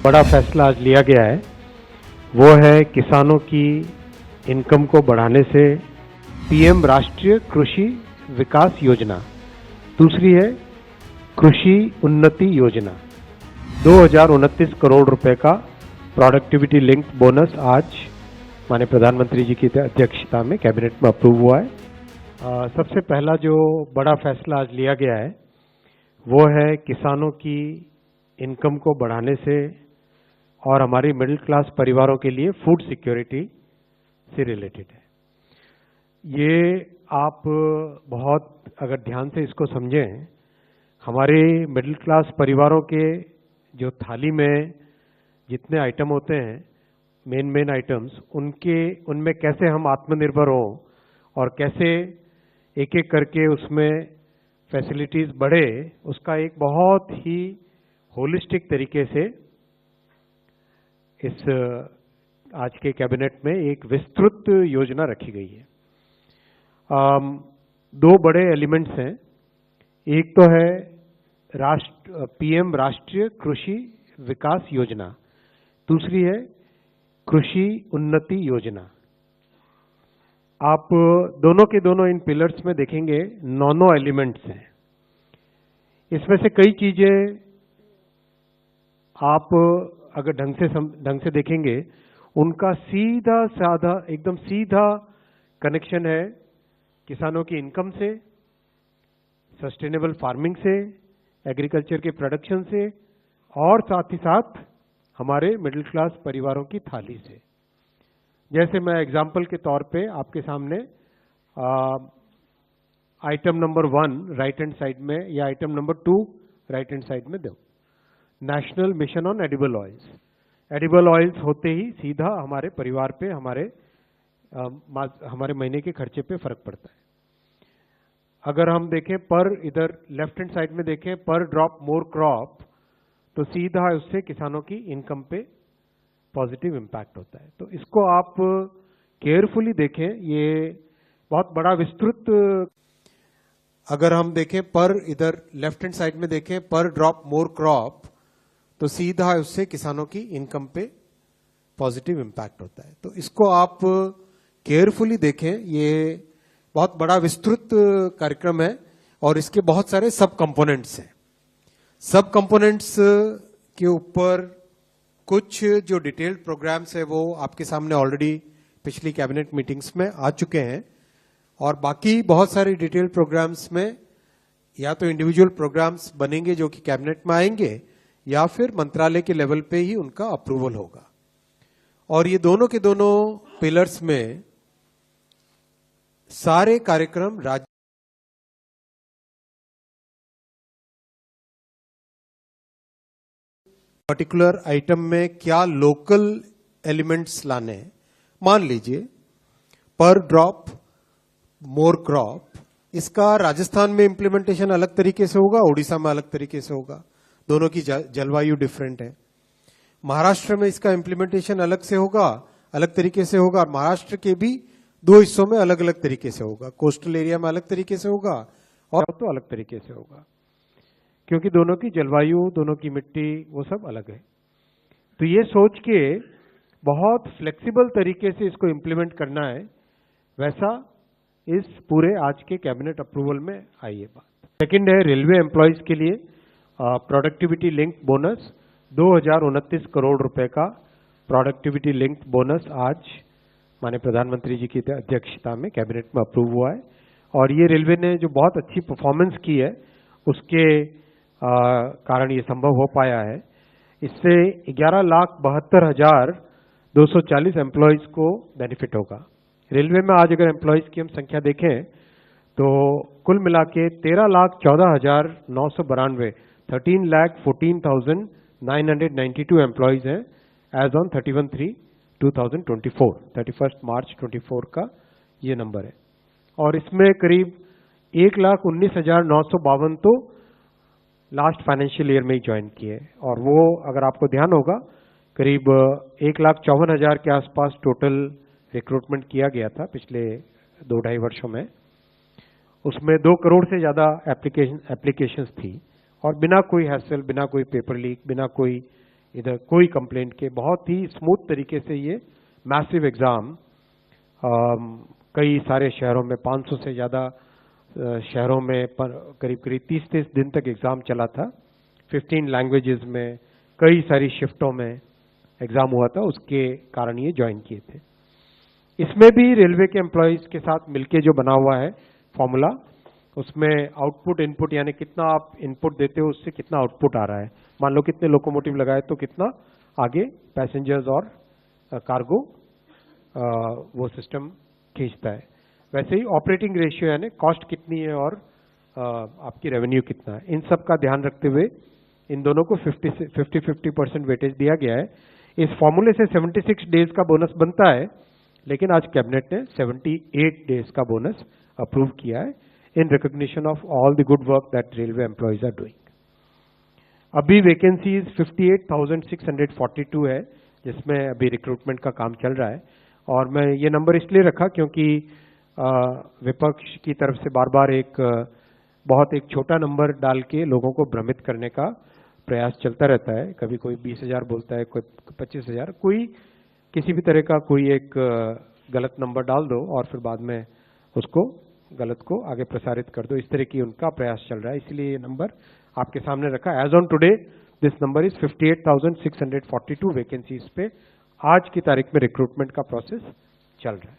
बड़ा फैसला आज लिया गया है वो है किसानों की इनकम को बढ़ाने से पीएम राष्ट्रीय कृषि विकास योजना, दूसरी है कृषि उन्नति योजना। 2029 करोड़ रुपए का प्रोडक्टिविटी लिंक्ड बोनस आज माननीय प्रधानमंत्री जी की अध्यक्षता में कैबिनेट में अप्रूव हुआ है। सबसे पहला जो बड़ा फैसला आज लिया गया है वो है किसानों की इनकम को बढ़ाने से और हमारी मिडिल क्लास परिवारों के लिए फूड सिक्योरिटी से रिलेटेड है। ये आप बहुत अगर ध्यान से इसको समझें, हमारे मिडिल क्लास परिवारों के जो थाली में जितने आइटम होते हैं, मेन आइटम्स, उनमें कैसे हम आत्मनिर्भर हों और कैसे एक एक करके उसमें फैसिलिटीज बढ़े, उसका एक बहुत ही होलिस्टिक तरीके से इस आज के कैबिनेट में एक विस्तृत योजना रखी गई है। दो बड़े एलिमेंट्स हैं। एक तो है पीएम राष्ट्रीय कृषि विकास योजना, दूसरी है कृषि उन्नति योजना। आप दोनों के दोनों इन पिलर्स में देखेंगे 9 एलिमेंट्स हैं। इसमें से कई चीजें आप अगर ढंग से देखेंगे, उनका सीधा साधा एकदम सीधा कनेक्शन है किसानों की इनकम से, सस्टेनेबल फार्मिंग से, एग्रीकल्चर के प्रोडक्शन से और साथ ही साथ हमारे मिडिल क्लास परिवारों की थाली से। जैसे मैं एग्जाम्पल के तौर पे आपके सामने item number 1 right hand side में या item number 2 right hand side में दो, national mission on edible oils. Edible oils होते ही सीधा हमारे परिवार पे, हमारे महीने के खर्चे पे फर्क पड़ता है। अगर हम देखें पर इधर लेफ्ट हैंड साइड में देखें पर ड्रॉप मोर क्रॉप, तो सीधा उससे किसानों की इनकम पे पॉजिटिव इम्पैक्ट होता है। तो इसको आप केयरफुली देखें, ये बहुत बड़ा विस्तृत। अगर हम देखें पर इधर लेफ्ट हैंड साइड में देखें पर ड्रॉप मोर क्रॉप, तो सीधा उससे किसानों की इनकम पे पॉजिटिव इम्पैक्ट होता है। तो इसको आप केयरफुली देखें, ये बहुत बड़ा विस्तृत कार्यक्रम है और इसके बहुत सारे सब कंपोनेंट्स हैं। सब कंपोनेंट्स के ऊपर कुछ जो डिटेल्ड प्रोग्राम्स है वो आपके सामने ऑलरेडी पिछली कैबिनेट मीटिंग्स में आ चुके हैं, और बाकी बहुत सारे डिटेल्ड प्रोग्राम्स में या तो इंडिविजुअल प्रोग्राम्स बनेंगे जो कि कैबिनेट में आएंगे, या फिर मंत्रालय के लेवल पे ही उनका अप्रूवल होगा। और ये दोनों के दोनों पिलर्स में सारे कार्यक्रम राज्य पर्टिकुलर आइटम में क्या लोकल एलिमेंट्स लाने हैं। मान लीजिए पर ड्रॉप मोर क्रॉप, इसका राजस्थान में इंप्लीमेंटेशन अलग तरीके से होगा, उड़ीसा में अलग तरीके से होगा, दोनों की जलवायु डिफरेंट है। महाराष्ट्र में इसका इंप्लीमेंटेशन अलग से होगा, अलग तरीके से होगा, और महाराष्ट्र के भी 2 हिस्सों में अलग अलग तरीके से होगा। कोस्टल एरिया में अलग तरीके से होगा और तो अलग तरीके से होगा, क्योंकि दोनों की जलवायु, दोनों की मिट्टी, वो सब अलग है। तो ये सोच के बहुत फ्लेक्सिबल तरीके से इसको इंप्लीमेंट करना है, वैसा इस पूरे आज के कैबिनेट अप्रूवल में आई है बात। सेकंड है रेलवे एम्प्लॉयज के लिए प्रोडक्टिविटी लिंक्ड बोनस। 2029 करोड़ रुपए का प्रोडक्टिविटी लिंक्ड बोनस आज माननीय प्रधानमंत्री जी की अध्यक्षता में कैबिनेट में अप्रूव हुआ है। और ये रेलवे ने जो बहुत अच्छी परफॉर्मेंस की है उसके कारण ये संभव हो पाया है। इससे 11,72,240 एम्प्लॉयज को बेनिफिट होगा। रेलवे में आज अगर एम्प्लॉयज की हम संख्या देखें तो कुल मिला के 13,14,992 13,14,992 एम्प्लॉयज हैं एज ऑन 31 मार्च 24 का ये नंबर है। और इसमें करीब 1,19,952 तो लास्ट फाइनेंशियल ईयर में ही ज्वाइन किए, और वो अगर आपको ध्यान होगा करीब 1,54,000 के आसपास टोटल रिक्रूटमेंट किया गया था पिछले 2-2.5 वर्षों में। उसमें 2 करोड़ से ज्यादा एप्लीकेशंस थी, और बिना कोई हैसल, बिना कोई पेपर लीक, बिना कोई इधर कोई कंप्लेंट के, बहुत ही स्मूथ तरीके से ये मैसिव एग्जाम कई सारे शहरों में 500 से ज़्यादा शहरों में करीब करीब 30 दिन तक एग्जाम चला था। 15 लैंग्वेजेस में कई सारी शिफ्टों में एग्जाम हुआ था, उसके कारण ये ज्वाइन किए थे। इसमें भी रेलवे के एम्प्लॉयज के साथ मिलके जो बना हुआ है फॉर्मूला, उसमें आउटपुट इनपुट यानी कितना आप इनपुट देते हो उससे कितना आउटपुट आ रहा है। मान लो कितने लोकोमोटिव लगाए तो कितना आगे पैसेंजर्स और कार्गो वो सिस्टम खींचता है। वैसे ही ऑपरेटिंग रेशियो यानी कॉस्ट कितनी है और आपकी रेवेन्यू कितना है, इन सब का ध्यान रखते हुए इन दोनों को 50-50% वेटेज दिया गया है। इस फॉर्मूले से 76 डेज का बोनस बनता है, लेकिन आज कैबिनेट ने 78 डेज का बोनस अप्रूव किया है in recognition of all the good work that railway employees are doing. अभी वैकेंसीज 58,642 है, जिसमें अभी रिक्रूटमेंट का काम चल रहा है। और मैं ये नंबर इसलिए रखा क्योंकि विपक्ष की तरफ से बार बार बहुत छोटा नंबर डाल के लोगों को भ्रमित करने का प्रयास चलता रहता है। कभी कोई 20,000 बोलता है, कोई 25,000, कोई किसी भी तरह का कोई एक गलत नंबर डाल दो और फिर बाद में उसको गलत को आगे प्रसारित कर दो, इस तरह की उनका प्रयास चल रहा है। इसलिए ये नंबर आपके सामने रखा। As on today this number is 58,642 vacancies पे आज की तारीख में रिक्रूटमेंट का प्रोसेस चल रहा है।